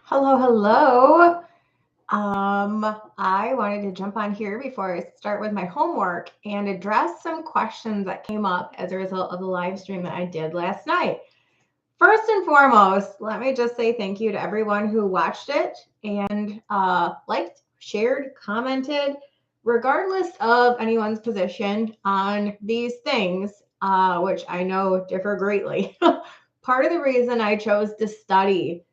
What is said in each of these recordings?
Hello, hello. I wanted to jump on here before I start with my homework and address some questions that came up as a result of the live stream that I did last night. First and foremost, let me just say thank you to everyone who watched it and liked, shared, commented, regardless of anyone's position on these things, which I know differ greatly. Part of the reason I chose to study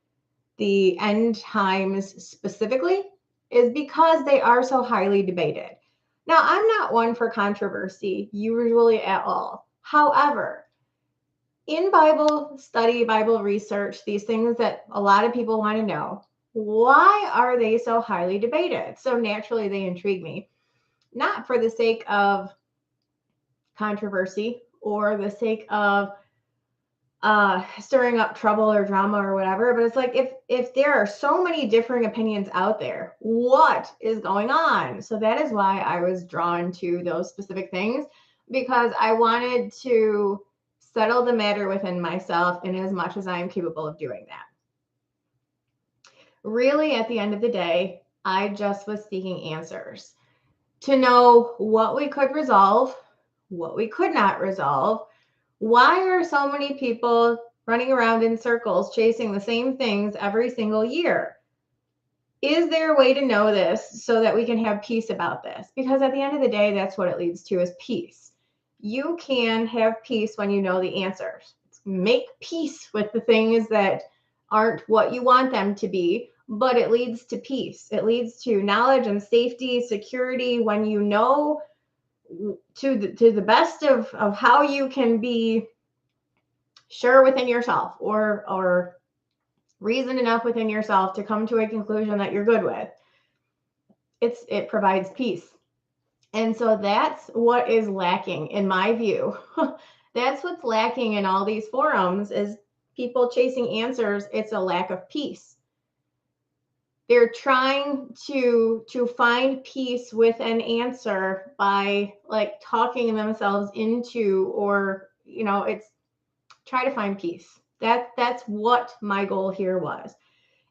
the end times specifically is because they are so highly debated. Now, I'm not one for controversy, usually at all. However, in Bible study, Bible research, these things that a lot of people want to know, why are they so highly debated? So naturally, they intrigue me, not for the sake of controversy or the sake of stirring up trouble or drama or whatever, but it's like if there are so many differing opinions out there, what is going on? So that is why I was drawn to those specific things, because I wanted to settle the matter within myself in as much as I am capable of doing that. Really, at the end of the day, I just was seeking answers to know what we could resolve, what we could not resolve. Why are so many people running around in circles chasing the same things every single year? Is there a way to know this so that we can have peace about this? Because at the end of the day, that's what it leads to, is peace. You can have peace when you know the answers. Make peace with the things that aren't what you want them to be, but it leads to peace. It leads to knowledge and safety, security, when you know to the best of how you can be sure within yourself, or reason enough within yourself to come to a conclusion that you're good with. It provides peace. And so that's what is lacking in my view. That's what's lacking in all these forums, is people chasing answers. It's a lack of peace. They're trying to find peace with an answer by like talking themselves into, or it's try to find peace. That's what my goal here was.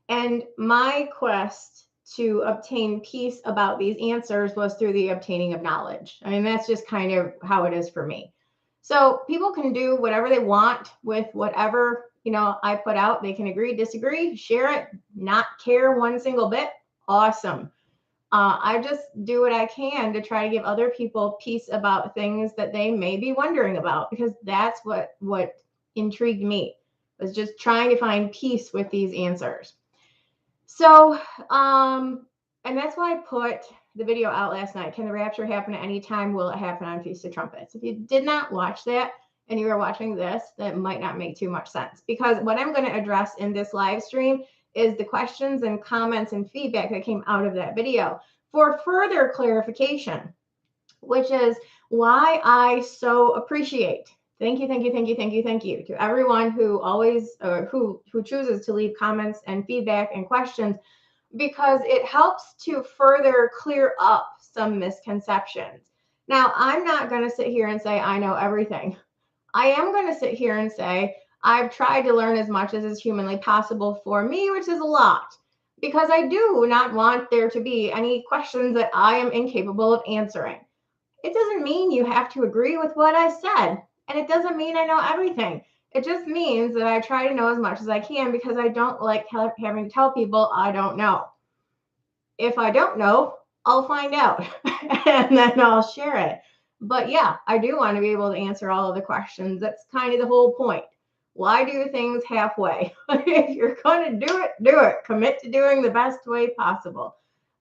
And my quest to obtain peace about these answers was through the obtaining of knowledge. I mean, that's just kind of how it is for me. So people can do whatever they want with whatever, I put out. They can agree, disagree, share it, not care one single bit. Awesome. I just do what I can to try to give other people peace about things that they may be wondering about, because that's what intrigued me, was just trying to find peace with these answers. So, and that's why I put the video out last night. Can the rapture happen at any time? Will it happen on Feast of Trumpets? If you did not watch that and you are watching this, that might not make too much sense, because what I'm going to address in this live stream is the questions and comments and feedback that came out of that video for further clarification, which is why I so appreciate. Thank you to everyone who always who chooses to leave comments and feedback and questions, because it helps to further clear up some misconceptions. Now, I'm not going to sit here and say I know everything. I am going to sit here and say I've tried to learn as much as is humanly possible for me, which is a lot, because I do not want there to be any questions that I am incapable of answering. It doesn't mean you have to agree with what I said, and it doesn't mean I know everything. It just means that I try to know as much as I can, because I don't like having to tell people I don't know. If I don't know, I'll find out and then I'll share it. But yeah, I do want to be able to answer all of the questions. That's kind of the whole point. Why do things halfway? If you're going to do it, do it. Commit to doing the best way possible.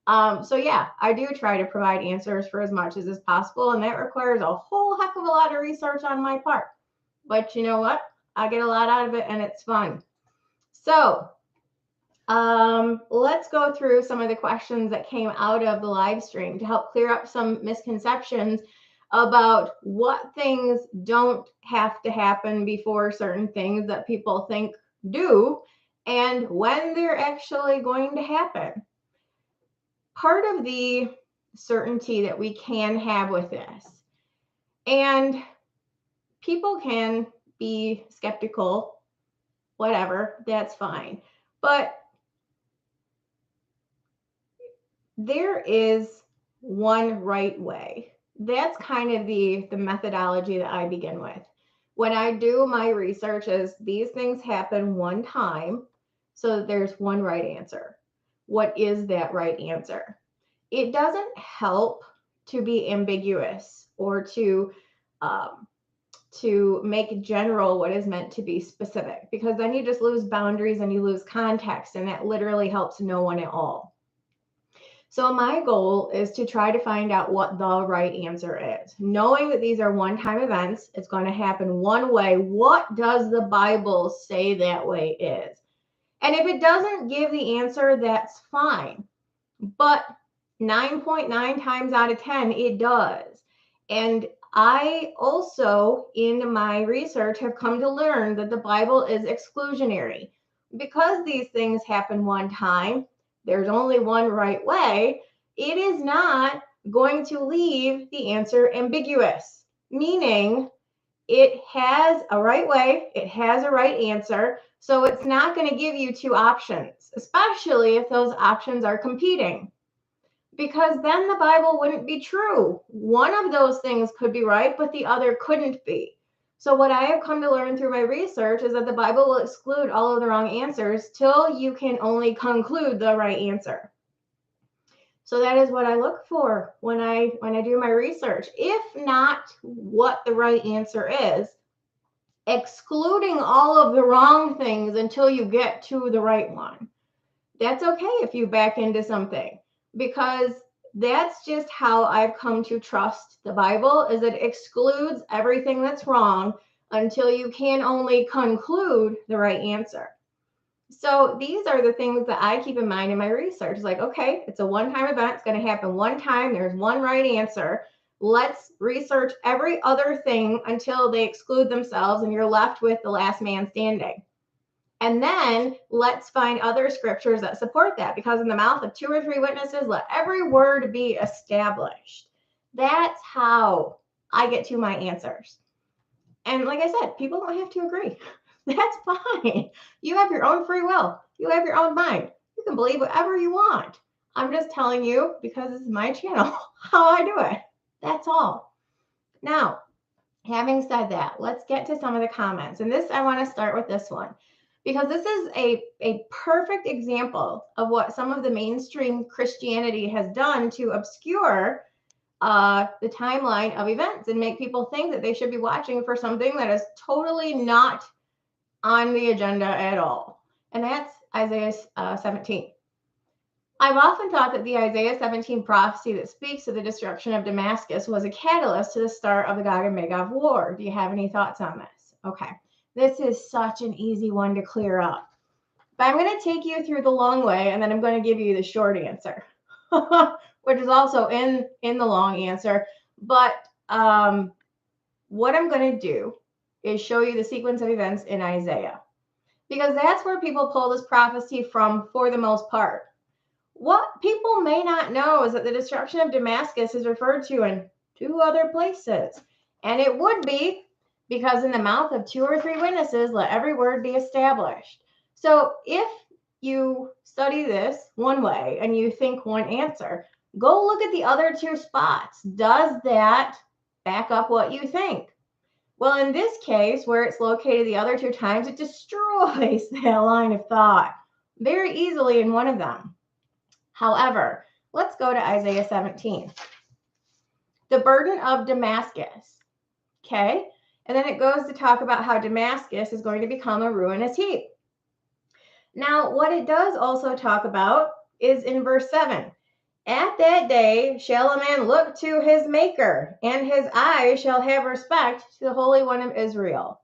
So yeah, I do try to provide answers for as much as is possible, and that requires a whole heck of a lot of research on my part. But you know what? I get a lot out of it, and it's fun. So let's go through some of the questions that came out of the live stream to help clear up some misconceptions about what things don't have to happen before certain things that people think do, and when they're actually going to happen. Part of the certainty that we can have with this, and people can be skeptical, whatever, that's fine. But there is one right way. That's kind of the methodology that I begin with. When I do my research is these things happen one time, so there's one right answer. What is that right answer? It doesn't help to be ambiguous or to make general what is meant to be specific, because then you just lose boundaries and you lose context, and that literally helps no one at all. So my goal is to try to find out what the right answer is. Knowing that these are one-time events, it's going to happen one way. What does the Bible say that way is? And if it doesn't give the answer, that's fine. But 9.9 times out of 10, it does. And I also, in my research, have come to learn that the Bible is exclusionary. Because these things happen one time, there's only one right way, it is not going to leave the answer ambiguous, meaning it has a right way, it has a right answer, so it's not going to give you two options, especially if those options are competing, because then the Bible wouldn't be true. One of those things could be right, but the other couldn't be. So what I have come to learn through my research is that the Bible will exclude all of the wrong answers till you can only conclude the right answer. So that is what I look for when I do my research. If not what the right answer is, excluding all of the wrong things until you get to the right one. That's okay if you back into something, because that's just how I've come to trust the Bible, is it excludes everything that's wrong until you can only conclude the right answer. So these are the things that I keep in mind in my research. It's like, okay, it's a one-time event. It's going to happen one time. There's one right answer. Let's research every other thing until they exclude themselves and you're left with the last man standing. And then let's find other scriptures that support that, because in the mouth of 2 or 3 witnesses, let every word be established. That's how I get to my answers. And like I said, people don't have to agree. That's fine. You have your own free will. You have your own mind. You can believe whatever you want. I'm just telling you, because this is my channel, how I do it. That's all. Now, having said that, let's get to some of the comments. And this, I want to start with this one, because this is a perfect example of what some of the mainstream Christianity has done to obscure the timeline of events and make people think that they should be watching for something that is totally not on the agenda at all. And that's Isaiah 17. I've often thought that the Isaiah 17 prophecy that speaks of the destruction of Damascus was a catalyst to the start of the Gog and Magog war. Do you have any thoughts on this? Okay. This is such an easy one to clear up. But I'm going to take you through the long way, and then I'm going to give you the short answer, which is also in the long answer. But what I'm going to do is show you the sequence of events in Isaiah, because that's where people pull this prophecy from for the most part. What people may not know is that the destruction of Damascus is referred to in 2 other places. And it would be because in the mouth of 2 or 3 witnesses, let every word be established. So if you study this one way and you think one answer, go look at the other 2 spots. Does that back up what you think? Well, in this case, where it's located the other 2 times, it destroys that line of thought very easily in one of them. However, let's go to Isaiah 17. The burden of Damascus. Okay? And then it goes to talk about how Damascus is going to become a ruinous heap. Now, what it does also talk about is in verse 7. At that day shall a man look to his maker, and his eyes shall have respect to the Holy One of Israel.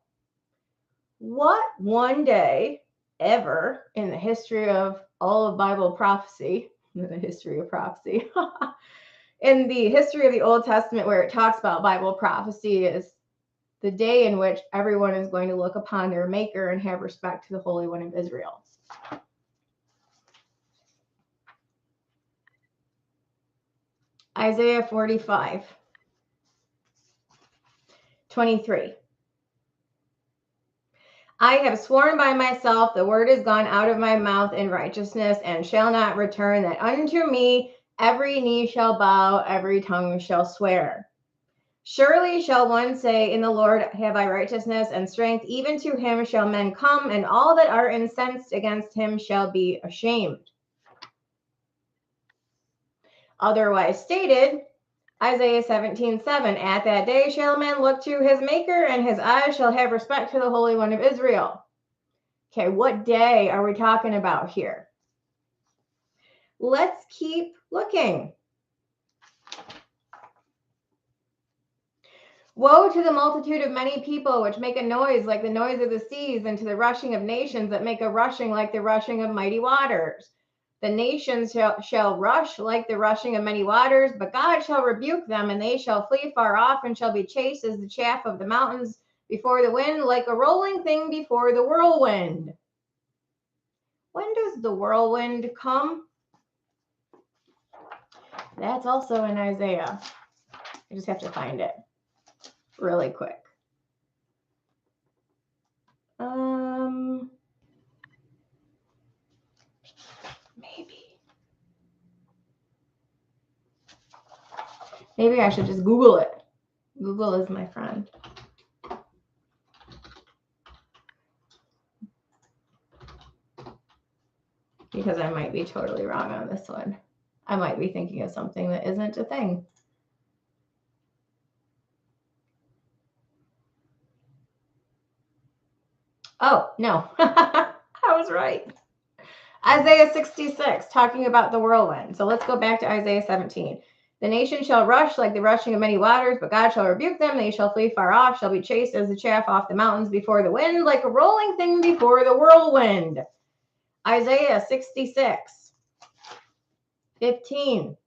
What one day ever in the history of all of Bible prophecy, in the history of prophecy, in the history of the Old Testament where it talks about Bible prophecy, is the day in which everyone is going to look upon their maker and have respect to the Holy One of Israel. Isaiah 45, 23. I have sworn by myself, the word is gone out of my mouth in righteousness, and shall not return, that unto me Every knee shall bow, every tongue shall swear. Surely shall one say, in the Lord have I righteousness and strength. Even to him shall men come, and all that are incensed against him shall be ashamed. Otherwise stated, Isaiah 17:7, at that day shall man look to his maker, and his eyes shall have respect to the Holy One of Israel. Okay, what day are we talking about here? Let's keep looking. Woe to the multitude of many people which make a noise like the noise of the seas, and to the rushing of nations that make a rushing like the rushing of mighty waters. The nations shall rush like the rushing of many waters, but God shall rebuke them, and they shall flee far off, and shall be chased as the chaff of the mountains before the wind, like a rolling thing before the whirlwind. When does the whirlwind come? That's also in Isaiah. I just have to find it really quick. Maybe I should just Google it. Google is my friend. Because I might be totally wrong on this one. I might be thinking of something that isn't a thing. Oh, no. I was right. Isaiah 66, talking about the whirlwind. So let's go back to Isaiah 17. The nation shall rush like the rushing of many waters, but God shall rebuke them. They shall flee far off, shall be chased as the chaff off the mountains before the wind, like a rolling thing before the whirlwind. Isaiah 66, 15.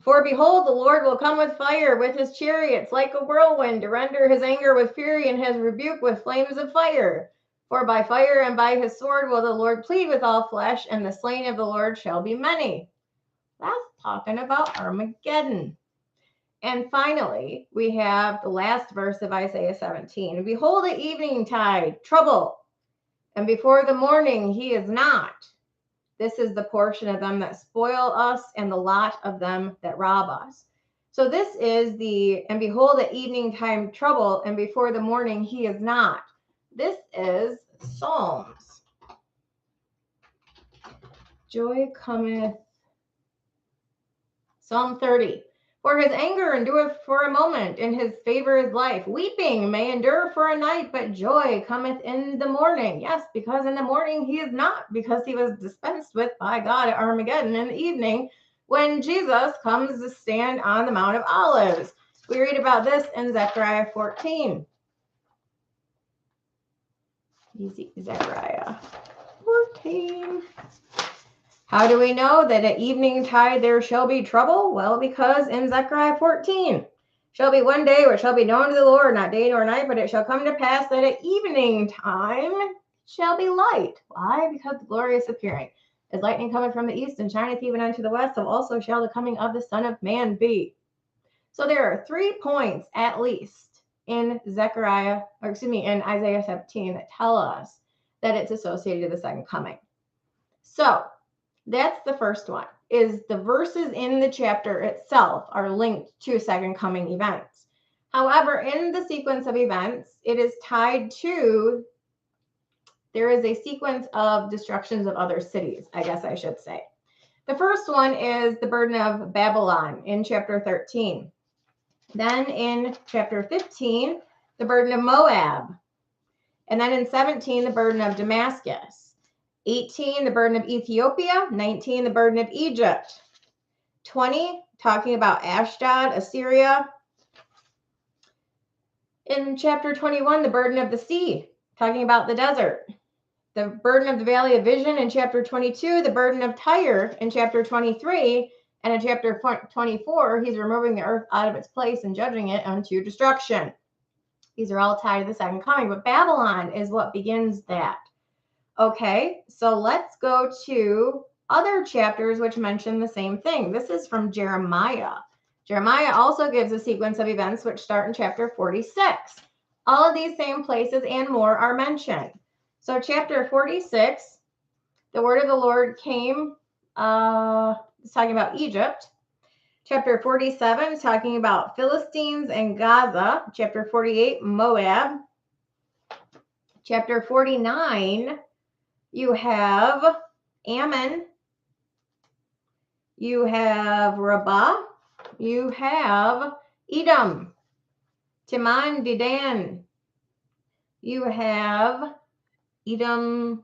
For behold, the Lord will come with fire, with his chariots like a whirlwind, to render his anger with fury and his rebuke with flames of fire. For by fire and by his sword will the Lord plead with all flesh, and the slain of the Lord shall be many. That's talking about Armageddon. And finally, we have the last verse of Isaiah 17. Behold, at evening tide, trouble, and before the morning he is not. This is the portion of them that spoil us, and the lot of them that rob us. So this is and behold, at evening time trouble, and before the morning he is not. This is Psalms. Joy cometh. Psalm 30. For his anger endureth for a moment, and his favor is life. Weeping may endure for a night, but joy cometh in the morning. Yes, because in the morning he is not, because he was dispensed with by God at Armageddon in the evening when Jesus comes to stand on the Mount of Olives. We read about this in Zechariah 14. Easy, Zechariah 14. How do we know that at evening tide there shall be trouble? Well, because in Zechariah 14, shall be one day which shall be known to the Lord, not day nor night, but it shall come to pass that at evening time shall be light. Why? Because the glory is appearing. As lightning cometh from the east and shineth even unto the west, so also shall the coming of the Son of Man be. So there are 3 points at least in in Isaiah 17 that tell us that it's associated with the second coming. So that's the first one, is the verses in the chapter itself are linked to second coming events. However, in the sequence of events, it is tied to, there is a sequence of destructions of other cities, I guess I should say. The first one is the burden of Babylon in chapter 13. Then in chapter 15, the burden of Moab. And then in 17, the burden of Damascus. 18, the burden of Ethiopia. 19, the burden of Egypt. 20, talking about Ashdod, Assyria. In chapter 21, the burden of the sea, talking about the desert. The burden of the valley of vision in chapter 22, the burden of Tyre in chapter 23, and in chapter 24, he's removing the earth out of its place and judging it unto destruction. These are all tied to the second coming, but Babylon is what begins that. Okay, so let's go to other chapters which mention the same thing. This is from Jeremiah. Jeremiah also gives a sequence of events which start in chapter 46. All of these same places and more are mentioned. So chapter 46, the word of the Lord came It's talking about Egypt. Chapter 47 is talking about Philistines and Gaza. Chapter 48, Moab. Chapter 49, you have Ammon. You have Rabbah. You have Edom. Teman, Dedan. You have Edom.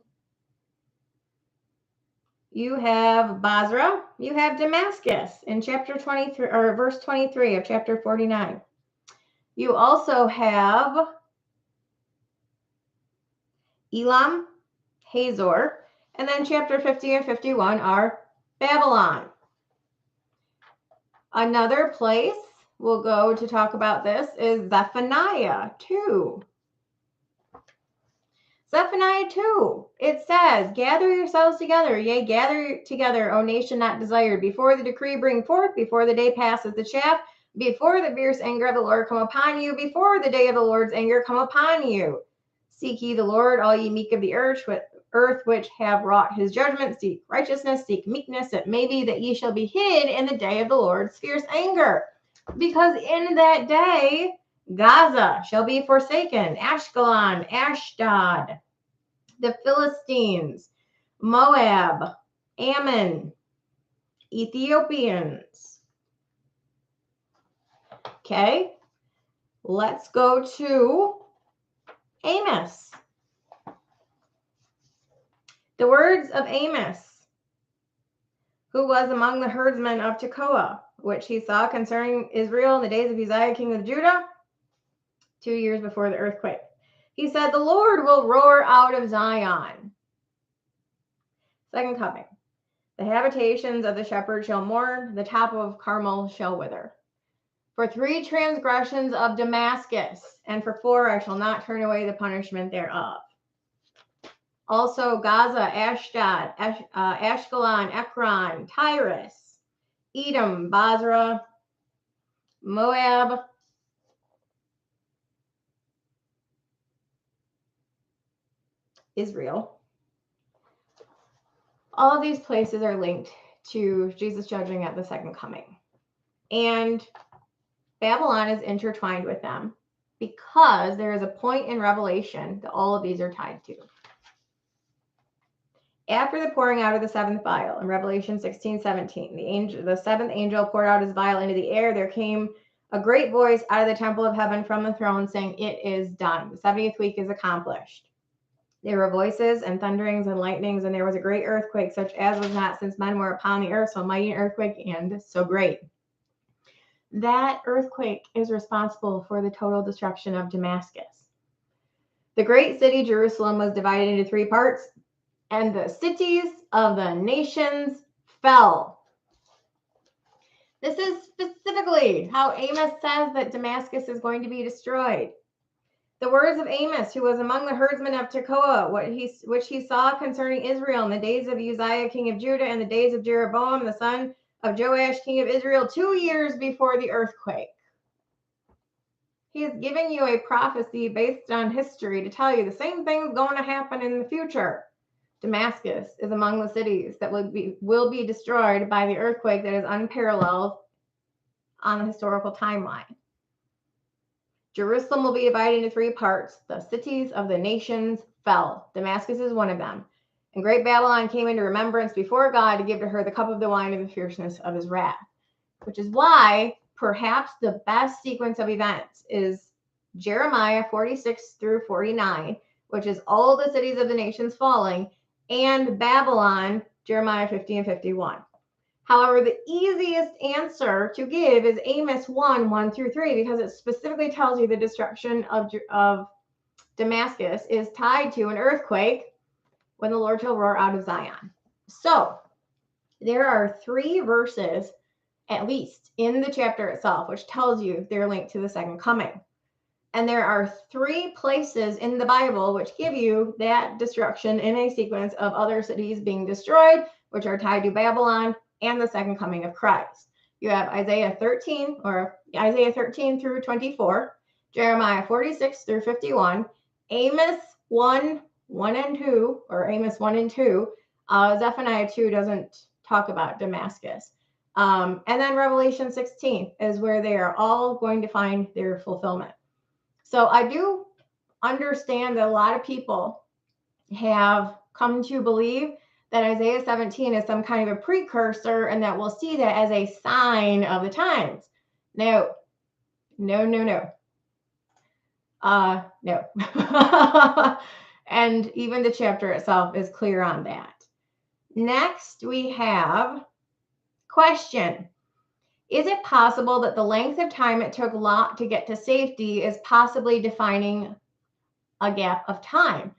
You have Basra. You have Damascus in chapter 23 or verse 23 of chapter 49. You also have Elam, Hazor, and then chapter 50 and 51 are Babylon. Another place we'll go to talk about this is Zephaniah 2. Zephaniah 2, it says, gather yourselves together, yea, gather together, O nation not desired, before the decree bring forth, before the day passes the chaff, before the fierce anger of the Lord come upon you, before the day of the Lord's anger come upon you. Seek ye the Lord, all ye meek of the earth which have wrought his judgment, seek righteousness, seek meekness, it may be that ye shall be hid in the day of the Lord's fierce anger. Because in that day, Gaza shall be forsaken, Ashkelon, Ashdod, the Philistines, Moab, Ammon, Ethiopians. Okay, let's go to Amos. The words of Amos, who was among the herdsmen of Tekoa, which he saw concerning Israel in the days of Uzziah, king of Judah, 2 years before the earthquake. He said, the Lord will roar out of Zion. Second coming. The habitations of the shepherd shall mourn, the top of Carmel shall wither. For 3 transgressions of Damascus, and for 4 I shall not turn away the punishment thereof. Also Gaza, Ashdod, Ashkelon, Ekron, Tyrus, Edom, Basra, Moab, Israel. All of these places are linked to Jesus judging at the second coming. And Babylon is intertwined with them because there is a point in Revelation that all of these are tied to. After the pouring out of the 7th vial in Revelation 16:17, the 7th angel poured out his vial into the air. There came a great voice out of the temple of heaven from the throne saying, it is done. The 70th week is accomplished. There were voices and thunderings and lightnings, and there was a great earthquake, such as was not since men were upon the earth, so mighty an earthquake and so great. That earthquake is responsible for the total destruction of Damascus. The great city, Jerusalem, was divided into 3 parts, and the cities of the nations fell. This is specifically how Amos says that Damascus is going to be destroyed. The words of Amos, who was among the herdsmen of Tekoa, which he saw concerning Israel in the days of Uzziah, king of Judah, and the days of Jeroboam, the son of Joash, king of Israel, 2 years before the earthquake. He is giving you a prophecy based on history to tell you the same thing is going to happen in the future. Damascus is among the cities that will be destroyed by the earthquake that is unparalleled on the historical timeline. Jerusalem will be divided into 3 parts. The cities of the nations fell. Damascus is one of them. And great Babylon came into remembrance before God to give to her the cup of the wine of the fierceness of his wrath. Which is why perhaps the best sequence of events is Jeremiah 46 through 49, which is all the cities of the nations falling, and Babylon, Jeremiah 50 and 51. However, the easiest answer to give is Amos 1 through 3, because it specifically tells you the destruction of Damascus is tied to an earthquake when the Lord shall roar out of Zion. So there are 3 verses, at least, in the chapter itself, which tells you they're linked to the second coming. And there are 3 places in the Bible which give you that destruction in a sequence of other cities being destroyed, which are tied to Babylon and the second coming of Christ. You have Isaiah 13 through 24, Jeremiah 46 through 51, Amos 1 and 2, or Amos 1 and 2. Zephaniah 2 doesn't talk about Damascus. And then Revelation 16 is where they are all going to find their fulfillment. So I do understand that a lot of people have come to believe that Isaiah 17 is some kind of a precursor and that we'll see that as a sign of the times. No. No. And even the chapter itself is clear on that. Next, we have question. Is it possible that the length of time it took Lot to get to safety is possibly defining a gap of time?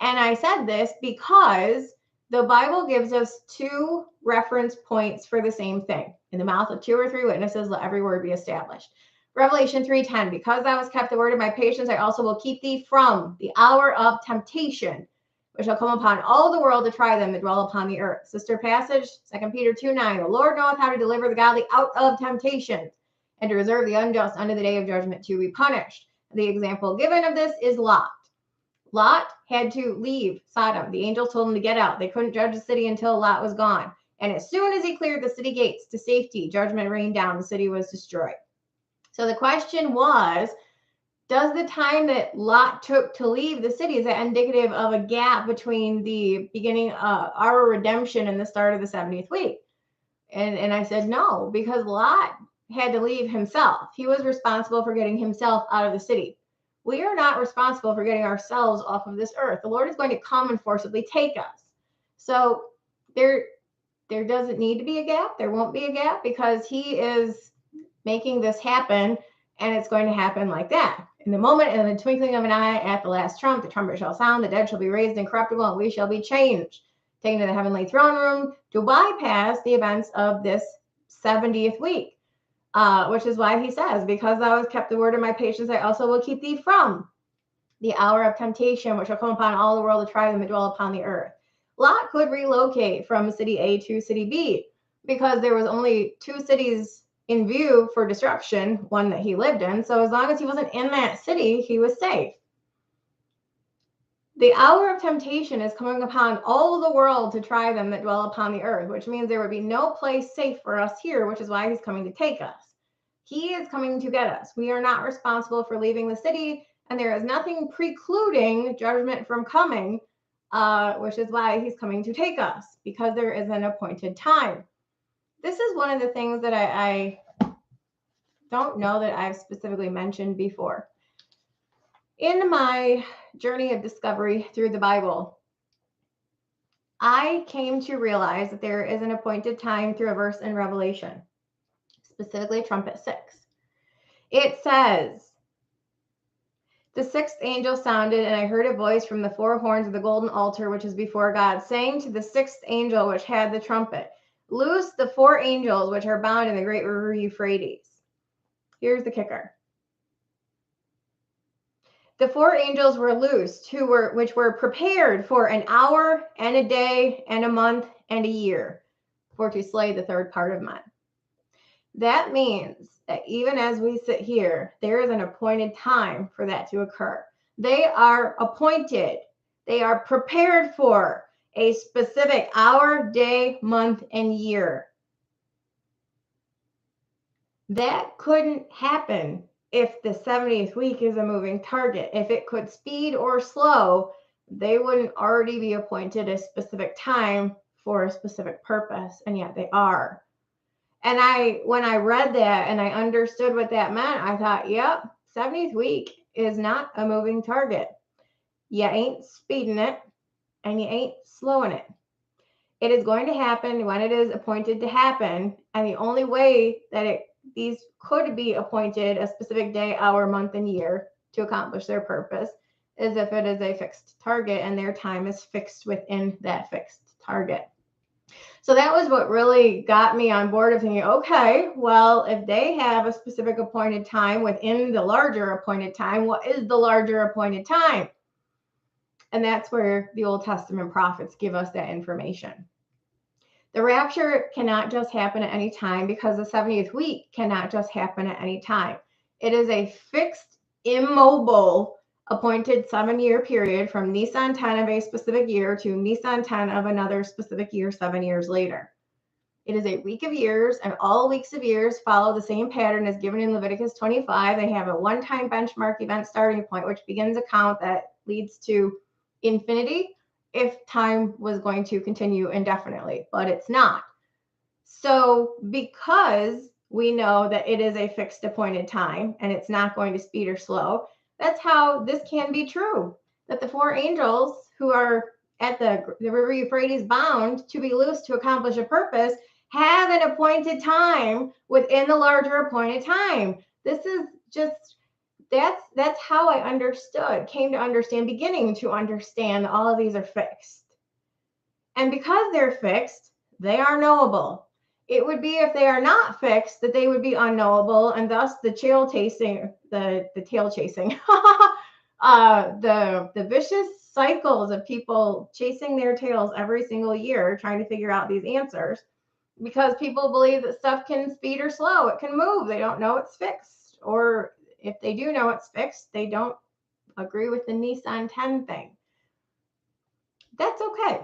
And I said this because the Bible gives us two reference points for the same thing. In the mouth of two or three witnesses, let every word be established. Revelation 3:10, because thou hast kept the word of my patience, I also will keep thee from the hour of temptation, which shall come upon all the world to try them that dwell upon the earth. Sister passage, 2 Peter 2:9, the Lord knoweth how to deliver the godly out of temptation, and to reserve the unjust unto the day of judgment to be punished. The example given of this is Lot. Lot had to leave Sodom. The angels told him to get out. They couldn't judge the city until Lot was gone. And as soon as he cleared the city gates to safety, judgment rained down. The city was destroyed. So the question was, does the time that Lot took to leave the city, is that indicative of a gap between the beginning of our redemption and the start of the 70th week? And I said no, because Lot had to leave himself. He was responsible for getting himself out of the city. We are not responsible for getting ourselves off of this earth. The Lord is going to come and forcibly take us. So there doesn't need to be a gap. There won't be a gap because he is making this happen, and it's going to happen like that. In the moment, in the twinkling of an eye, at the last trump, the trumpet shall sound, the dead shall be raised incorruptible, and we shall be changed, taken to the heavenly throne room to bypass the events of this 70th week, which is why he says, because thou hast kept the word of my patience, I also will keep thee from the hour of temptation, which shall come upon all the world to try them that dwell upon the earth. Lot could relocate from city A to city B because there was only two cities in view for destruction, one that he lived in. So as long as he wasn't in that city, he was safe. The hour of temptation is coming upon all the world to try them that dwell upon the earth, which means there would be no place safe for us here, which is why he's coming to take us. He is coming to get us. We are not responsible for leaving the city, and there is nothing precluding judgment from coming, which is why he's coming to take us, because there is an appointed time. This is one of the things that I don't know that I've specifically mentioned before. In my journey of discovery through the Bible, I came to realize that there is an appointed time through a verse in Revelation, specifically trumpet 6. It says, the sixth angel sounded, and I heard a voice from the four horns of the golden altar, which is before God, saying to the sixth angel which had the trumpet, loose the four angels which are bound in the great river Euphrates. Here's the kicker. The four angels were loosed, which were prepared for an hour and a day and a month and a year, for to slay the third part of men. That means that even as we sit here, there is an appointed time for that to occur. They are appointed. They are prepared for a specific hour, day, month, and year. That couldn't happen if the 70th week is a moving target. If it could speed or slow, they wouldn't already be appointed a specific time for a specific purpose, and yet they are. And when I read that and I understood what that meant, I thought, yep, 70th week is not a moving target. You ain't speeding it, and you ain't slowing it. It is going to happen when it is appointed to happen. And the only way that these could be appointed a specific day, hour, month, and year to accomplish their purpose is if it is a fixed target and their time is fixed within that fixed target. So that was what really got me on board of thinking, okay, well, if they have a specific appointed time within the larger appointed time, what is the larger appointed time? And that's where the Old Testament prophets give us that information. The rapture cannot just happen at any time because the 70th week cannot just happen at any time. It is a fixed, immobile, appointed 7-year period from Nisan 10 of a specific year to Nisan 10 of another specific year 7 years later. It is a week of years, and all weeks of years follow the same pattern as given in Leviticus 25. They have a one-time benchmark event starting point, which begins a count that leads to infinity if time was going to continue indefinitely, but it's not. So because we know that it is a fixed appointed time and it's not going to speed or slow, that's how this can be true, that the 4 angels who are at the river Euphrates bound to be loosed to accomplish a purpose have an appointed time within the larger appointed time. This is just, that's how I came to understand, beginning to understand that all of these are fixed. And because they're fixed, they are knowable. It would be if they are not fixed that they would be unknowable, and thus the tail chasing, the vicious cycles of people chasing their tails every single year trying to figure out these answers, because people believe that stuff can speed or slow, it can move, they don't know it's fixed, or if they do know it's fixed, they don't agree with the Nissan 10 thing. That's okay.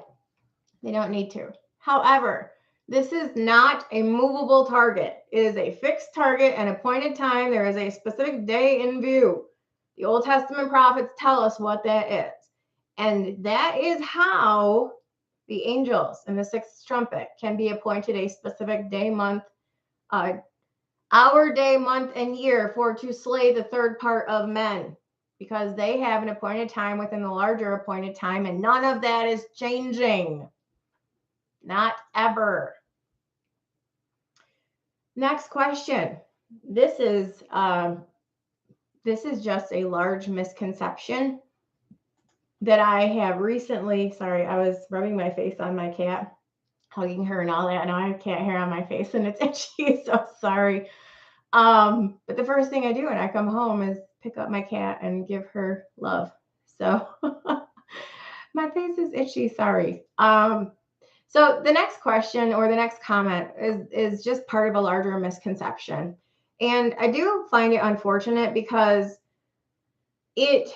They don't need to. However, this is not a movable target. It is a fixed target, an appointed time. There is a specific day in view. The Old Testament prophets tell us what that is. And that is how the angels in the 6th trumpet can be appointed a specific day, month, hour, day, month, and year for to slay the third part of men, because they have an appointed time within the larger appointed time, and none of that is changing. Not ever. Next question. This is just a large misconception that I have recently. Sorry, I was rubbing my face on my cat, hugging her and all that. Now I have cat hair on my face and it's itchy, so sorry. But the first thing I do when I come home is pick up my cat and give her love. So my face is itchy, sorry. So the next question or the next comment is just part of a larger misconception. And I do find it unfortunate because it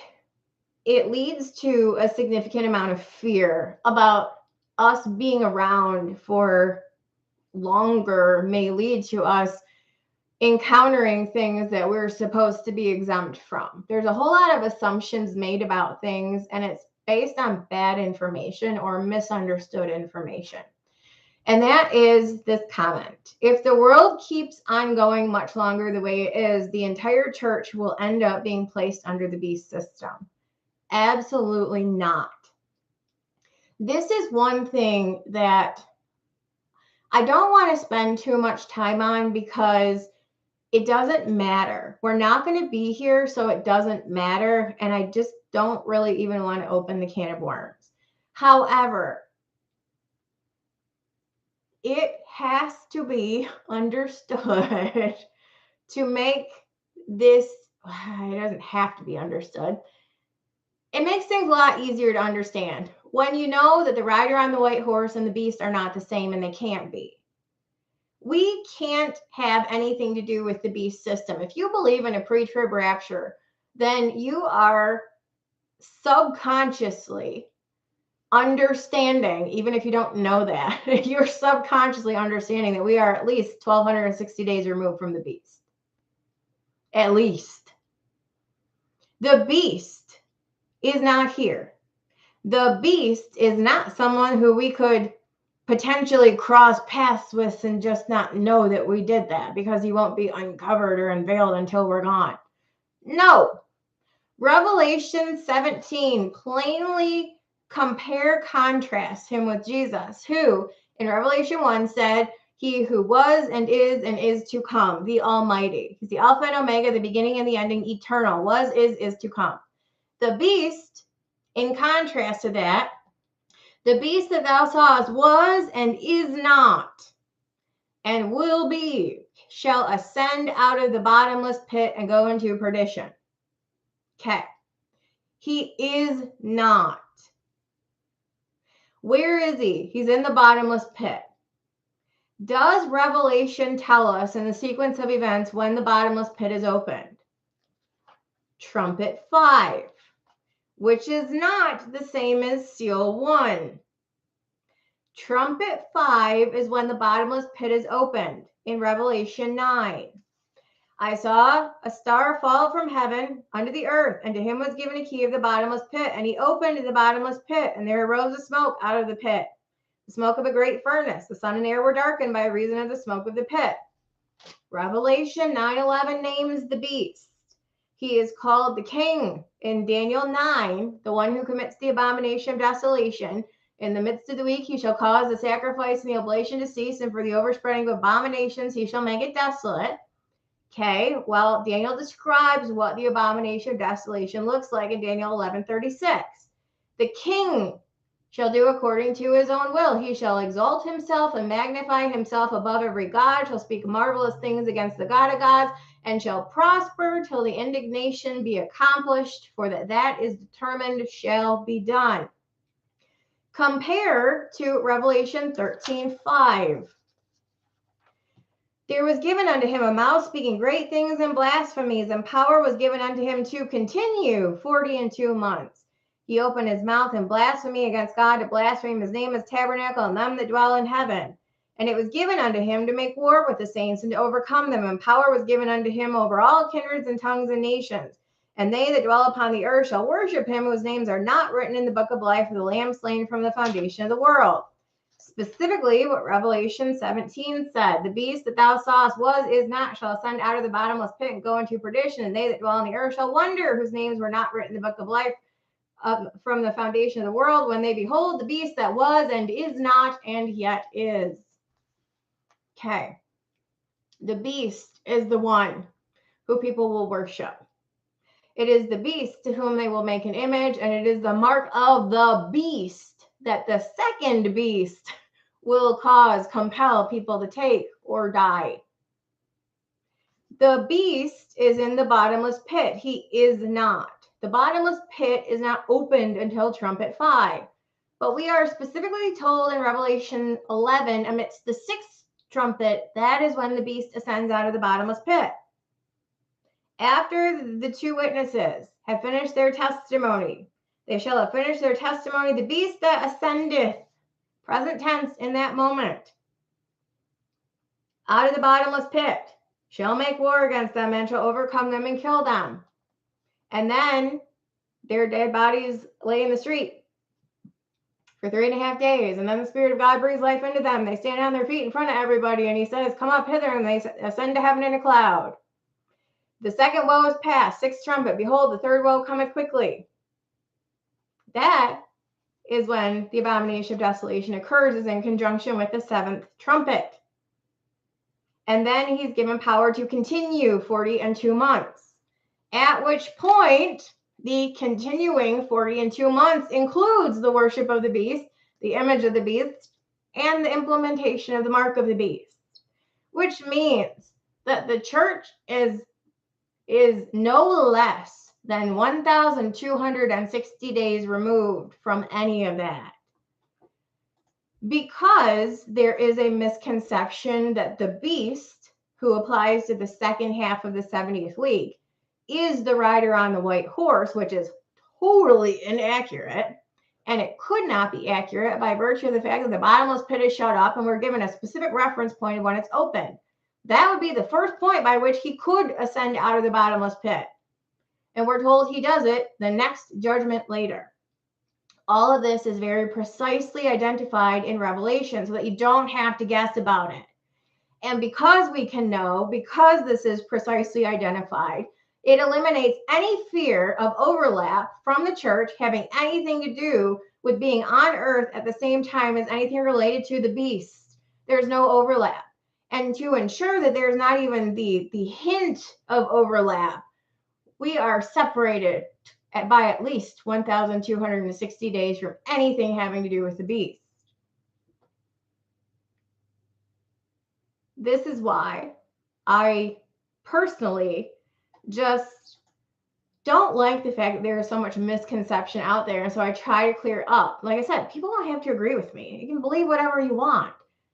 leads to a significant amount of fear about us being around for longer, may lead to us encountering things that we're supposed to be exempt from. There's a whole lot of assumptions made about things, and it's based on bad information or misunderstood information. And that is this comment. If the world keeps on going much longer the way it is, the entire church will end up being placed under the beast system. Absolutely not. This is one thing that I don't want to spend too much time on because it doesn't matter. We're not going to be here, so it doesn't matter. And I just don't really even want to open the can of worms. However, it has to be understood to make this, it doesn't have to be understood. It makes things a lot easier to understand when you know that the rider on the white horse and the beast are not the same, and they can't be. We can't have anything to do with the beast system. If you believe in a pre-trib rapture, then you are subconsciously understanding, even if you don't know that, you're subconsciously understanding that we are at least 1,260 days removed from the beast. At least. The beast is not here. The beast is not someone who we could potentially cross paths with and just not know that we did that, because he won't be uncovered or unveiled until we're gone. No. Revelation 17 plainly contrasts him with Jesus, who in Revelation 1 said, he who was and is to come, the Almighty. He's the Alpha and Omega, the beginning and the ending, eternal, was, is to come. The beast, in contrast to that, the beast that thou sawest was and is not, and will be, shall ascend out of the bottomless pit and go into perdition. Okay. He is not. Where is he? He's in the bottomless pit. Does Revelation tell us in the sequence of events when the bottomless pit is opened? Trumpet 5, which is not the same as seal 1. Trumpet 5 is when the bottomless pit is opened in Revelation 9. I saw a star fall from heaven unto the earth, and to him was given a key of the bottomless pit. And he opened the bottomless pit, and there arose a smoke out of the pit, the smoke of a great furnace. The sun and air were darkened by reason of the smoke of the pit. Revelation 9:11 names the beast. He is called the king in Daniel 9, the one who commits the abomination of desolation. In the midst of the week, he shall cause the sacrifice and the oblation to cease, and for the overspreading of abominations, he shall make it desolate. Okay, well, Daniel describes what the abomination of desolation looks like in Daniel 11:36. The king shall do according to his own will. He shall exalt himself and magnify himself above every god, shall speak marvelous things against the God of gods, and shall prosper till the indignation be accomplished, for that is determined shall be done. Compare to Revelation 13:5. There was given unto him a mouth speaking great things and blasphemies, and power was given unto him to continue 42 months. He opened his mouth in blasphemy against God, to blaspheme his name, his tabernacle, and them that dwell in heaven. And it was given unto him to make war with the saints and to overcome them. And power was given unto him over all kindreds and tongues and nations. And they that dwell upon the earth shall worship him, whose names are not written in the book of life of the Lamb slain from the foundation of the world. Specifically, what Revelation 17 said, the beast that thou sawest was, is not, shall ascend out of the bottomless pit and go into perdition. And they that dwell on the earth shall wonder, whose names were not written in the book of life from the foundation of the world, when they behold the beast that was and is not and yet is. Okay. The beast is the one who people will worship. It is the beast to whom they will make an image, and it is the mark of the beast that the second beast will compel people to take or die. The beast is in the bottomless pit. He is not. The bottomless pit is not opened until trumpet 5. But we are specifically told in Revelation 11, amidst the 6th trumpet, that is when the beast ascends out of the bottomless pit. After the 2 witnesses have finished their testimony, they shall have finished their testimony. The beast that ascendeth, present tense in that moment, out of the bottomless pit, shall make war against them and shall overcome them and kill them. And then their dead bodies lay in the street for 3.5 days. And then the Spirit of God breathes life into them. They stand on their feet in front of everybody, and he says, come up hither, and they ascend to heaven in a cloud. The second woe is past, 6th trumpet. Behold, the third woe cometh quickly. That is when the abomination of desolation occurs, is in conjunction with the 7th trumpet. And then he's given power to continue 42 months, at which point the continuing 42 months includes the worship of the beast, the image of the beast, and the implementation of the mark of the beast, which means that the church is no less than 1,260 days removed from any of that. Because there is a misconception that the beast, who applies to the second half of the 70th week, is the rider on the white horse, which is totally inaccurate. And it could not be accurate by virtue of the fact that the bottomless pit is shut up and we're given a specific reference point of when it's open. That would be the first point by which he could ascend out of the bottomless pit. And we're told he does it the next judgment later. All of this is very precisely identified in Revelation so that you don't have to guess about it. And because we can know, because this is precisely identified, it eliminates any fear of overlap from the church having anything to do with being on earth at the same time as anything related to the beast. There's no overlap. And to ensure that there's not even the hint of overlap, we are separated by at least 1,260 days from anything having to do with the beast. This is why I personally just don't like the fact that there is so much misconception out there. And so I try to clear up. Like I said, people don't have to agree with me. You can believe whatever you want.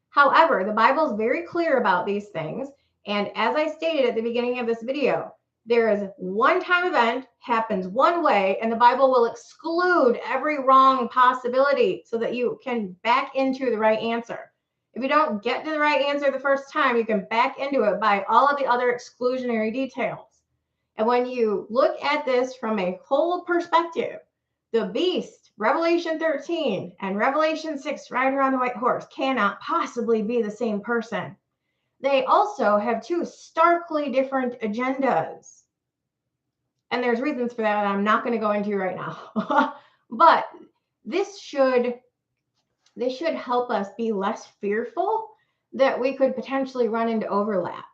However, the Bible is very clear about these things. And as I stated at the beginning of this video, There is one-time event, happens one way, and the Bible will exclude every wrong possibility so that you can back into the right answer. If you don't get to the right answer the first time, you can back into it by all of the other exclusionary details. And when you look at this from a whole perspective, the beast, Revelation 13 and Revelation 6, rider on the white horse, cannot possibly be the same person. They also have two starkly different agendas. And there's reasons for that I'm not going to go into right now. But this should help us be less fearful that we could potentially run into overlap.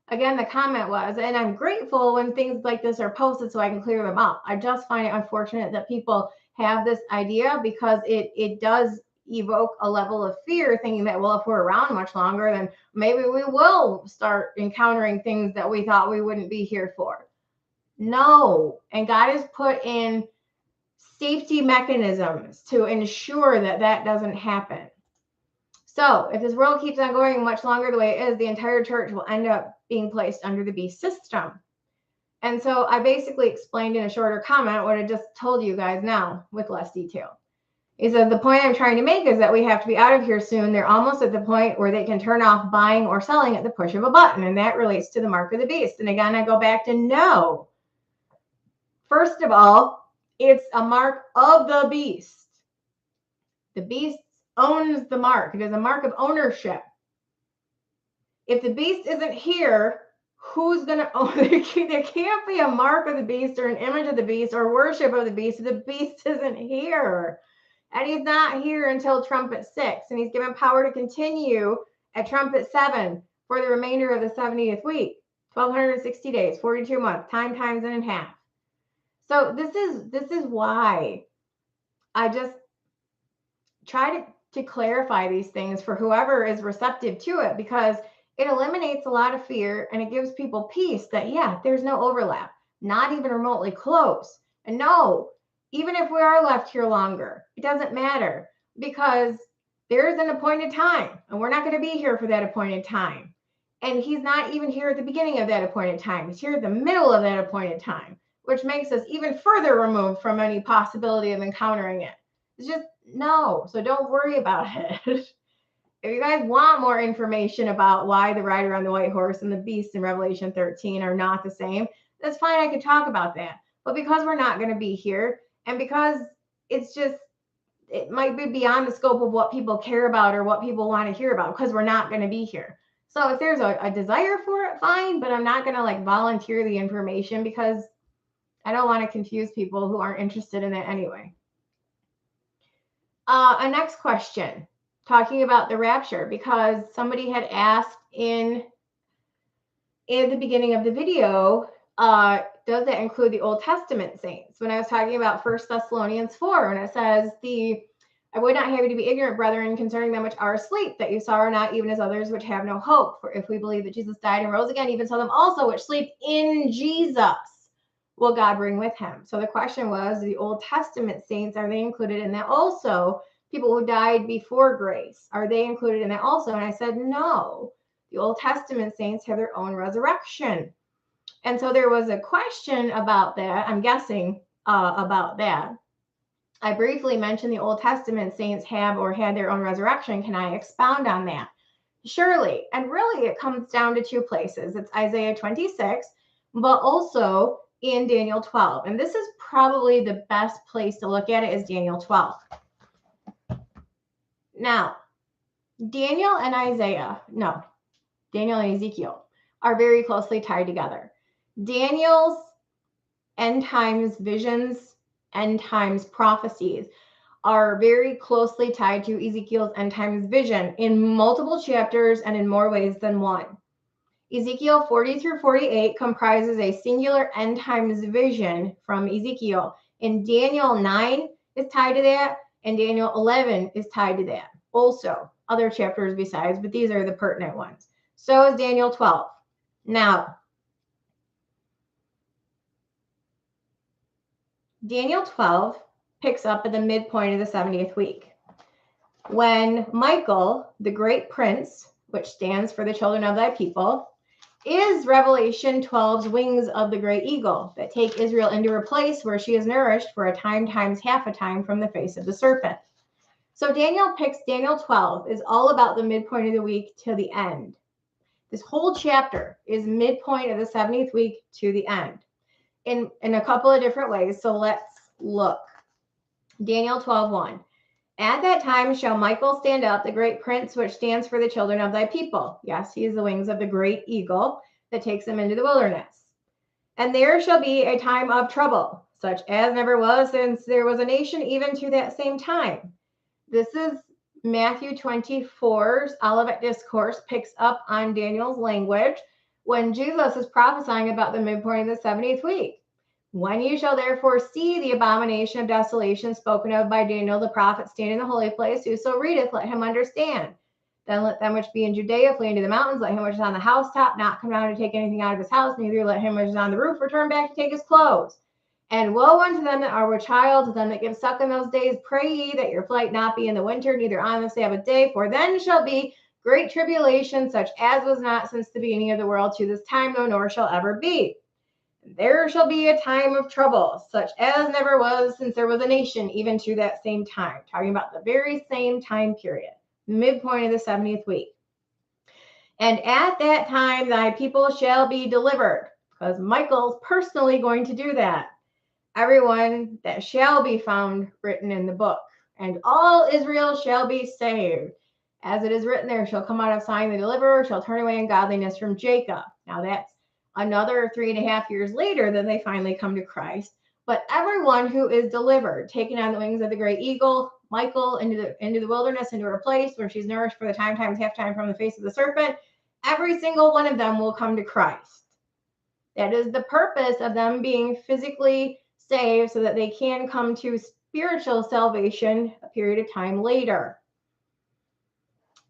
Again, the comment was, and I'm grateful when things like this are posted so I can clear them up. I just find it unfortunate that people have this idea because it does evoke a level of fear, thinking that, well, if we're around much longer, then maybe we will start encountering things that we thought we wouldn't be here for. No. And God has put in safety mechanisms to ensure that that doesn't happen. So if this world keeps on going much longer the way it is, the entire church will end up being placed under the beast system. And so I basically explained in a shorter comment what I just told you guys now with less detail. He says, the point I'm trying to make is that we have to be out of here soon. They're almost at the point where they can turn off buying or selling at the push of a button. And that relates to the mark of the beast. And again, I go back to no. First of all, it's a mark of the beast. The beast owns the mark. It is a mark of ownership. If the beast isn't here, who's going to own it? There can't be a mark of the beast or an image of the beast or worship of the beast if the beast isn't here. And he's not here until trumpet 6. And he's given power to continue at trumpet 7 for the remainder of the 70th week. 1,260 days, 42 months, time times it in half. So this is why I just try to clarify these things for whoever is receptive to it, because it eliminates a lot of fear and it gives people peace that, yeah, there's no overlap, not even remotely close. And no, even if we are left here longer, it doesn't matter, because there's an appointed time and we're not going to be here for that appointed time. And he's not even here at the beginning of that appointed time. He's here at the middle of that appointed time, which makes us even further removed from any possibility of encountering it. It's just no. So don't worry about it. If you guys want more information about why the rider on the white horse and the beast in Revelation 13 are not the same, that's fine. I could talk about that. But because we're not going to be here, and because it might be beyond the scope of what people care about or what people want to hear about, because we're not going to be here. So if there's a desire for it, fine. But I'm not going to volunteer the information because I don't want to confuse people who aren't interested in it anyway. A next question, talking about the rapture, because somebody had asked in the beginning of the video, does that include the Old Testament saints? When I was talking about 1 Thessalonians 4, and it says, I would not have you to be ignorant, brethren, concerning them which are asleep, that you sorrow not, even as others which have no hope. For if we believe that Jesus died and rose again, even so them also which sleep in Jesus will God bring with him. So the question was, the Old Testament saints, are they included in that also? People who died before grace, are they included in that also? And I said, no. The Old Testament saints have their own resurrection. And so there was a question about that, I'm guessing about that. I briefly mentioned the Old Testament saints have or had their own resurrection. Can I expound on that? Surely. And really, it comes down to two places. It's Isaiah 26, but also in Daniel 12. And this is probably the best place to look at it, is Daniel 12. Now, Daniel and Ezekiel are very closely tied together. Daniel's end times visions, end times prophecies are very closely tied to Ezekiel's end times vision in multiple chapters and in more ways than one. Ezekiel 40 through 48 comprises a singular end times vision from Ezekiel. And Daniel 9 is tied to that, and Daniel 11 is tied to that. Also, other chapters besides, but these are the pertinent ones. So is Daniel 12. Now, Daniel 12 picks up at the midpoint of the 70th week, when Michael, the great prince, which stands for the children of thy people, is Revelation 12's wings of the great eagle that take Israel into her place where she is nourished for a time times half a time from the face of the serpent. So Daniel 12 is all about the midpoint of the week to the end. This whole chapter is midpoint of the 70th week to the end in a couple of different ways. So let's look. Daniel 12:1. At that time shall Michael stand up, the great prince, which stands for the children of thy people. Yes, he is the wings of the great eagle that takes them into the wilderness. And there shall be a time of trouble, such as never was since there was a nation, even to that same time. This is Matthew 24's Olivet Discourse, picks up on Daniel's language when Jesus is prophesying about the midpoint of the 70th week. When you shall therefore see the abomination of desolation spoken of by Daniel the prophet stand in the holy place, whoso readeth, let him understand. Then let them which be in Judea flee into the mountains, let him which is on the housetop not come down to take anything out of his house, neither let him which is on the roof return back to take his clothes. And woe unto them that are with child, to them that give suck in those days. Pray ye that your flight not be in the winter, neither on the Sabbath day, for then shall be great tribulation, such as was not since the beginning of the world to this time, no, nor shall ever be. There shall be a time of trouble, such as never was since there was a nation, even to that same time. Talking about the very same time period, midpoint of the 70th week. And at that time thy people shall be delivered, because Michael's personally going to do that. Everyone that shall be found written in the book, and all Israel shall be saved. As it is written, there shall come out of Zion the deliverer, shall turn away ungodliness from Jacob. Now that's another 3.5 years later that they finally come to Christ. But everyone who is delivered, taken on the wings of the great eagle, Michael, into the wilderness, into her place where she's nourished for the time times half time from the face of the serpent, every single one of them will come to Christ. That is the purpose of them being physically saved, so that they can come to spiritual salvation a period of time later.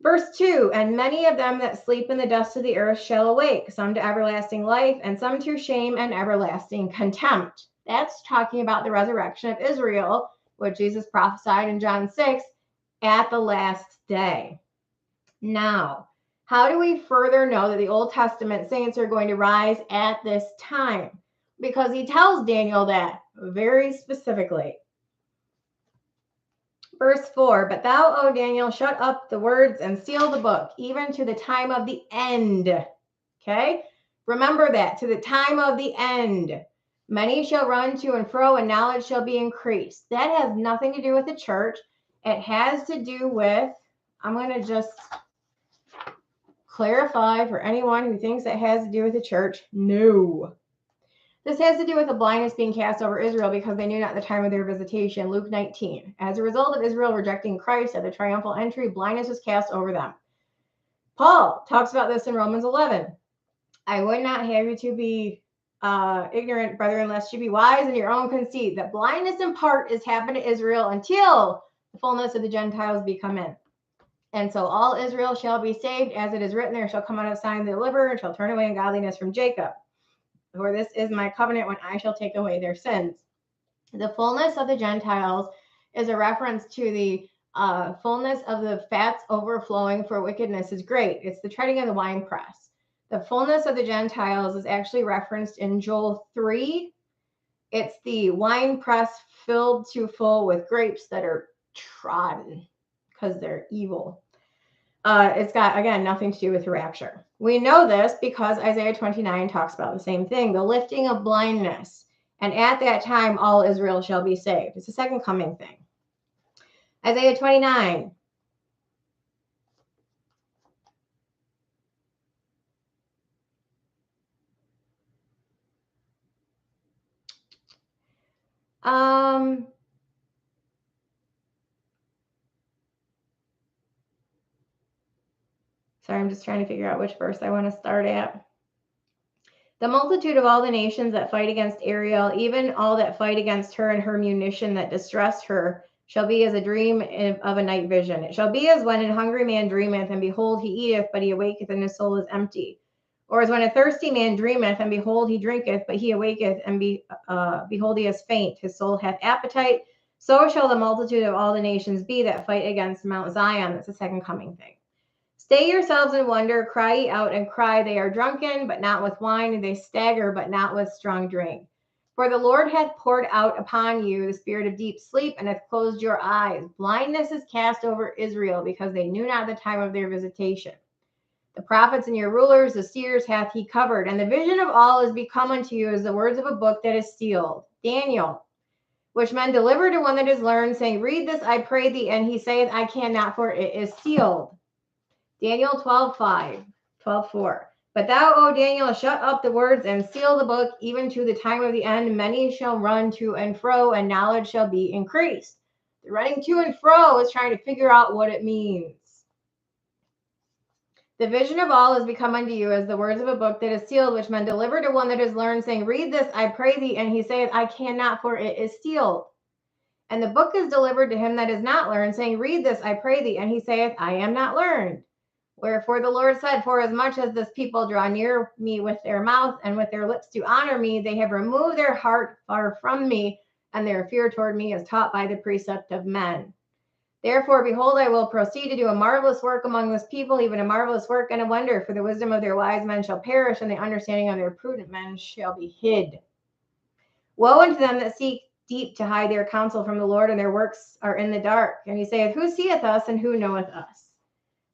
Verse 2, and many of them that sleep in the dust of the earth shall awake, some to everlasting life, and some to shame and everlasting contempt. That's talking about the resurrection of Israel, what Jesus prophesied in John 6 at the last day. Now, how do we further know that the Old Testament saints are going to rise at this time? Because he tells Daniel that very specifically. Verse 4, but thou, O Daniel, shut up the words and seal the book, even to the time of the end. Okay? Remember that, to the time of the end. Many shall run to and fro, and knowledge shall be increased. That has nothing to do with the church. It has to do with, I'm going to just clarify for anyone who thinks it has to do with the church. No. This has to do with the blindness being cast over Israel because they knew not the time of their visitation. Luke 19. As a result of Israel rejecting Christ at the triumphal entry, blindness was cast over them. Paul talks about this in Romans 11. I would not have you to be ignorant, brethren, lest you be wise in your own conceit. That blindness in part is happened to Israel until the fullness of the Gentiles be come in. And so all Israel shall be saved, as it is written, there shall come out of Zion the deliverer, and shall turn away ungodliness from Jacob. For this is my covenant when I shall take away their sins. The fullness of the Gentiles is a reference to the fullness of the fats overflowing for wickedness is great. It's the treading of the winepress. The fullness of the Gentiles is actually referenced in Joel 3. It's the winepress filled to full with grapes that are trodden because they're evil. It's got, again, nothing to do with rapture. We know this because Isaiah 29 talks about the same thing, the lifting of blindness. And at that time, all Israel shall be saved. It's a second coming thing. Isaiah 29. Sorry, I'm just trying to figure out which verse I want to start at. The multitude of all the nations that fight against Ariel, even all that fight against her and her munition that distress her, shall be as a dream of a night vision. It shall be as when an hungry man dreameth, and behold, he eateth, but he awaketh, and his soul is empty. Or as when a thirsty man dreameth, and behold, he drinketh, but he awaketh, and behold, he is faint. His soul hath appetite. So shall the multitude of all the nations be that fight against Mount Zion. That's the second coming thing. Stay yourselves in wonder, cry ye out and cry. They are drunken, but not with wine, and they stagger, but not with strong drink. For the Lord hath poured out upon you the spirit of deep sleep, and hath closed your eyes. Blindness is cast over Israel, because they knew not the time of their visitation. The prophets and your rulers, the seers, hath he covered, and the vision of all is become unto you as the words of a book that is sealed. Daniel, which men deliver to one that is learned, saying, read this, I pray thee. And he saith, I cannot, for it is sealed. Daniel 12:5, 12:4. But thou, O Daniel, shut up the words and seal the book, even to the time of the end. Many shall run to and fro, and knowledge shall be increased. The running to and fro is trying to figure out what it means. The vision of all is become unto you as the words of a book that is sealed, which men deliver to one that is learned, saying, read this, I pray thee. And he saith, I cannot, for it is sealed. And the book is delivered to him that is not learned, saying, read this, I pray thee. And he saith, I am not learned. Wherefore the Lord said, for as much as this people draw near me with their mouth and with their lips to honor me, they have removed their heart far from me, and their fear toward me is taught by the precept of men. Therefore, behold, I will proceed to do a marvelous work among this people, even a marvelous work and a wonder, for the wisdom of their wise men shall perish, and the understanding of their prudent men shall be hid. Woe unto them that seek deep to hide their counsel from the Lord, and their works are in the dark. And he saith, who seeth us, and who knoweth us?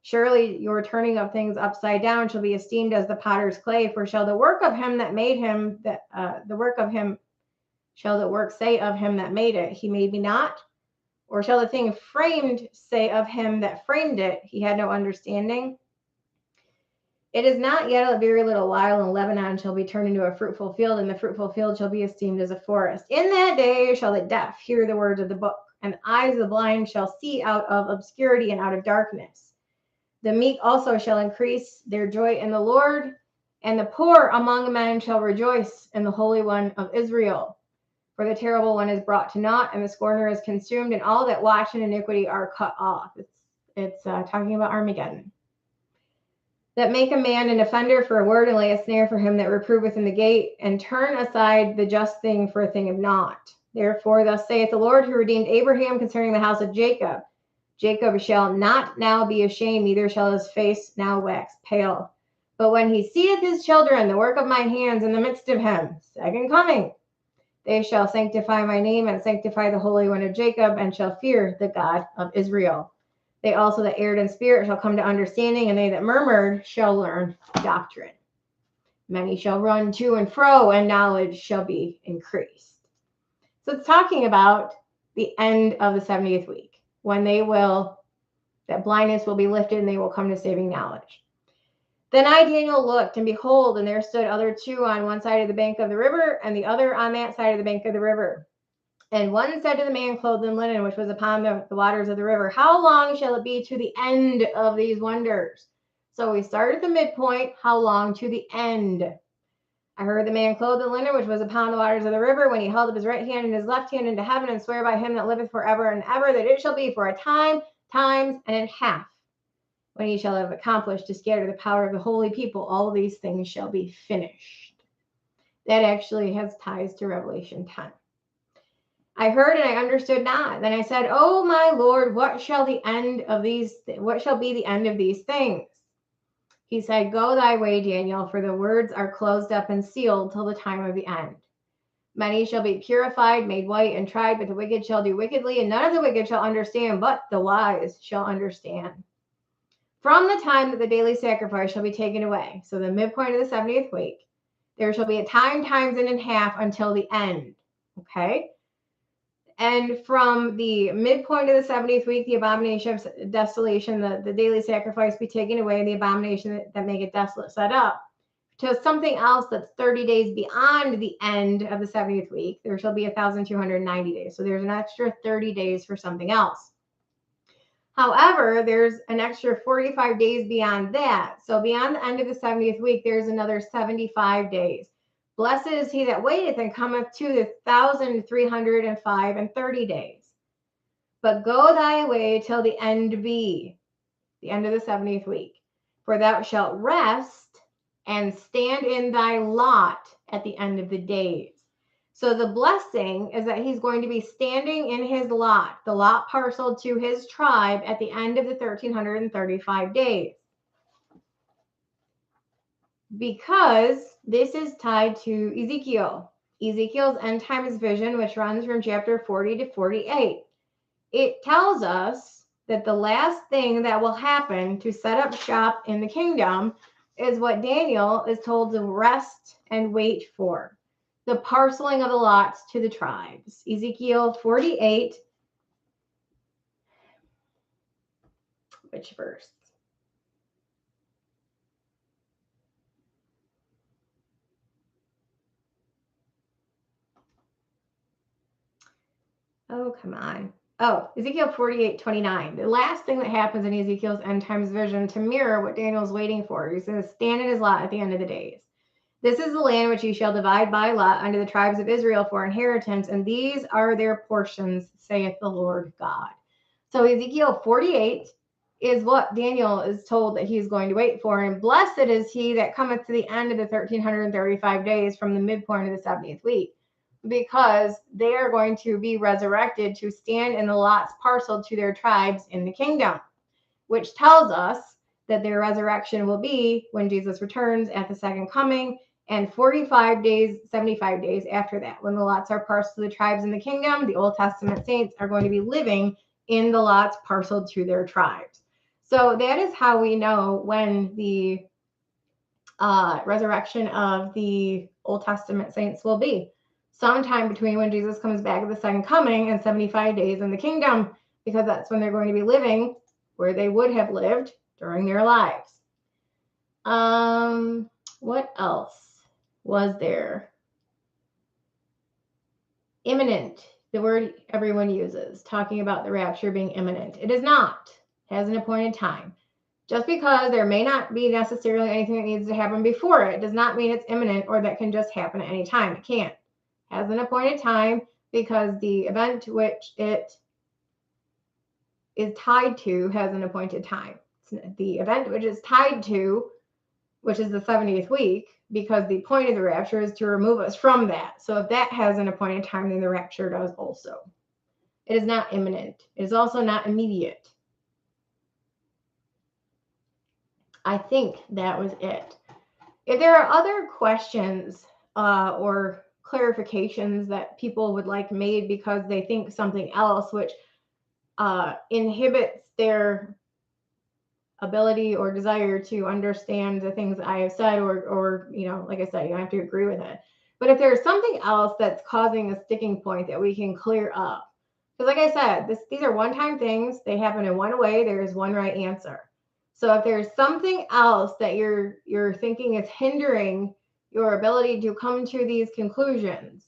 Surely your turning of things upside down shall be esteemed as the potter's clay. For shall the work of him that made him, shall the work say of him that made it, he made me not? Or shall the thing framed say of him that framed it, he had no understanding? It is not yet a very little while, and Lebanon shall be turned into a fruitful field, and the fruitful field shall be esteemed as a forest. In that day shall the deaf hear the words of the book, and the eyes of the blind shall see out of obscurity and out of darkness. The meek also shall increase their joy in the Lord, and the poor among men shall rejoice in the Holy One of Israel. For the terrible one is brought to naught, and the scorner is consumed, and all that watch in iniquity are cut off. It's talking about Armageddon. That make a man an offender for a word, and lay a snare for him that reproveth in the gate, and turn aside the just thing for a thing of naught. Therefore, thus saith the Lord, who redeemed Abraham concerning the house of Jacob. Jacob shall not now be ashamed, neither shall his face now wax pale. But when he seeth his children, the work of my hands in the midst of him, second coming, they shall sanctify my name and sanctify the Holy One of Jacob, and shall fear the God of Israel. They also that erred in spirit shall come to understanding, and they that murmured shall learn doctrine. Many shall run to and fro, and knowledge shall be increased. So it's talking about the end of the 70th week, when that blindness will be lifted, and they will come to saving knowledge. Then I, Daniel, looked, and behold, and there stood other two on one side of the bank of the river, and the other on that side of the bank of the river. And one said to the man clothed in linen, which was upon the waters of the river, how long shall it be to the end of these wonders? So we start at the midpoint. How long to the end? I heard the man clothed in linen, which was upon the waters of the river, when he held up his right hand and his left hand into heaven, and swear by him that liveth forever and ever, that it shall be for a time, times, and a half, when he shall have accomplished to scatter the power of the holy people. All these things shall be finished. That actually has ties to Revelation 10. I heard and I understood not. Then I said, O my Lord, what shall be the end of these things? He said, go thy way, Daniel, for the words are closed up and sealed till the time of the end. Many shall be purified, made white, and tried, but the wicked shall do wickedly, and none of the wicked shall understand, but the wise shall understand. From the time that the daily sacrifice shall be taken away, so the midpoint of the 70th week, there shall be a time, times, and a half until the end. Okay? And from the midpoint of the 70th week, the abomination of desolation, the daily sacrifice be taken away, and the abomination that make it desolate set up, to something else that's 30 days beyond the end of the 70th week, there shall be 1,290 days. So there's an extra 30 days for something else. However, there's an extra 45 days beyond that. So beyond the end of the 70th week, there's another 75 days. Blessed is he that waiteth, and cometh to the 1,305 and 30 days. But go thy way till the end be, the end of the 70th week. For thou shalt rest and stand in thy lot at the end of the days. So the blessing is that he's going to be standing in his lot, the lot parcel to his tribe, at the end of the 1,335 days. because this is tied to Ezekiel. Ezekiel's end times vision, which runs from chapter 40 to 48. It tells us that the last thing that will happen to set up shop in the kingdom is what Daniel is told to rest and wait for, the parceling of the lots to the tribes. Ezekiel 48, which verse? Oh, come on. Oh, Ezekiel 48:29. The last thing that happens in Ezekiel's end times vision to mirror what Daniel's waiting for. He's going to stand in his lot at the end of the days. This is the land which you shall divide by lot unto the tribes of Israel for inheritance, and these are their portions, saith the Lord God. So Ezekiel 48 is what Daniel is told that he's going to wait for. And blessed is he that cometh to the end of the 1335 days from the midpoint of the 70th week, because they are going to be resurrected to stand in the lots parceled to their tribes in the kingdom, which tells us that their resurrection will be when Jesus returns at the second coming, and 45 days, 75 days after that, when the lots are parceled to the tribes in the kingdom, the Old Testament saints are going to be living in the lots parceled to their tribes. So that is how we know when the resurrection of the Old Testament saints will be. Sometime between when Jesus comes back at the second coming and 75 days in the kingdom, because that's when they're going to be living where they would have lived during their lives. What else was there? Imminent, the word everyone uses, talking about the rapture being imminent. It is not. It has an appointed time. Just because there may not be necessarily anything that needs to happen before it does not mean it's imminent or that can just happen at any time. It can't. It has an appointed time because the event which it is tied to has an appointed time. The event which is tied to, which is the 70th week, because the point of the rapture is to remove us from that. So if that has an appointed time, then the rapture does also. It is not imminent. It is also not immediate. I think that was it. If there are other questions or clarifications that people would like made because they think something else which inhibits their ability or desire to understand the things I have said, or like I said, you don't have to agree with it. But if there's something else that's causing a sticking point that we can clear up, because like I said, these are one-time things. They happen in one way. There is one right answer. So if there's something else that you're thinking is hindering your ability to come to these conclusions,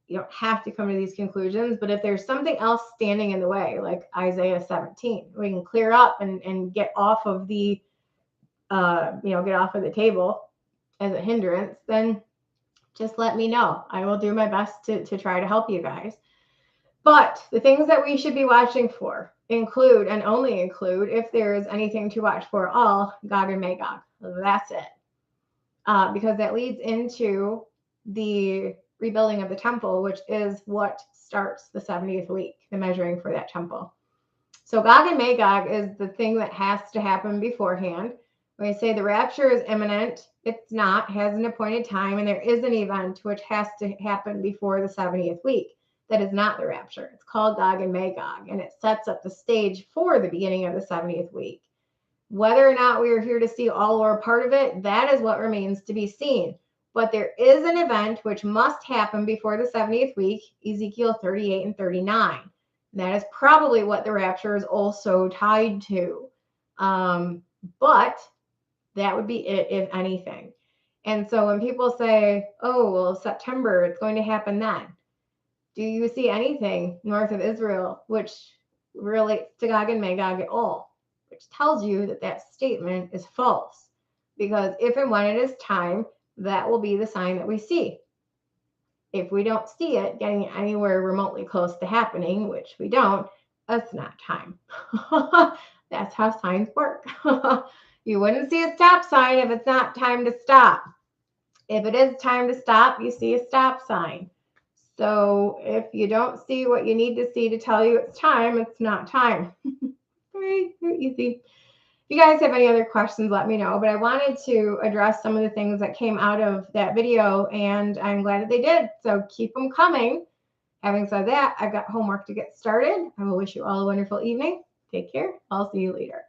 you don't have to come to these conclusions, but if there's something else standing in the way, like Isaiah 17, we can clear up and get off of the, get off of the table as a hindrance, then just let me know. I will do my best to try to help you guys. But the things that we should be watching for include, and only include, if there is anything to watch for at all, Gog and Magog. That's it. Because that leads into the rebuilding of the temple, which is what starts the 70th week, the measuring for that temple. So Gog and Magog is the thing that has to happen beforehand. When I say the rapture is imminent, it's not, has an appointed time, and there is an event which has to happen before the 70th week. That is not the rapture. It's called Gog and Magog, and it sets up the stage for the beginning of the 70th week. Whether or not we are here to see all or part of it, that is what remains to be seen. But there is an event which must happen before the 70th week, Ezekiel 38 and 39. And that is probably what the rapture is also tied to. But that would be it, if anything. And so when people say, oh, well, September, it's going to happen then. Do you see anything north of Israel which relates to Gog and Magog at all? Which tells you that that statement is false. Because if and when it is time, that will be the sign that we see. If we don't see it getting anywhere remotely close to happening, which we don't, that's not time. That's how signs work. You wouldn't see a stop sign if it's not time to stop. If it is time to stop, you see a stop sign. So if you don't see what you need to see to tell you it's time, it's not time. Very easy. you guys have any other questions, let me know. But I wanted to address some of the things that came out of that video, and I'm glad that they did. So keep them coming. Having said that, I've got homework to get started. I will wish you all a wonderful evening. Take care. I'll see you later.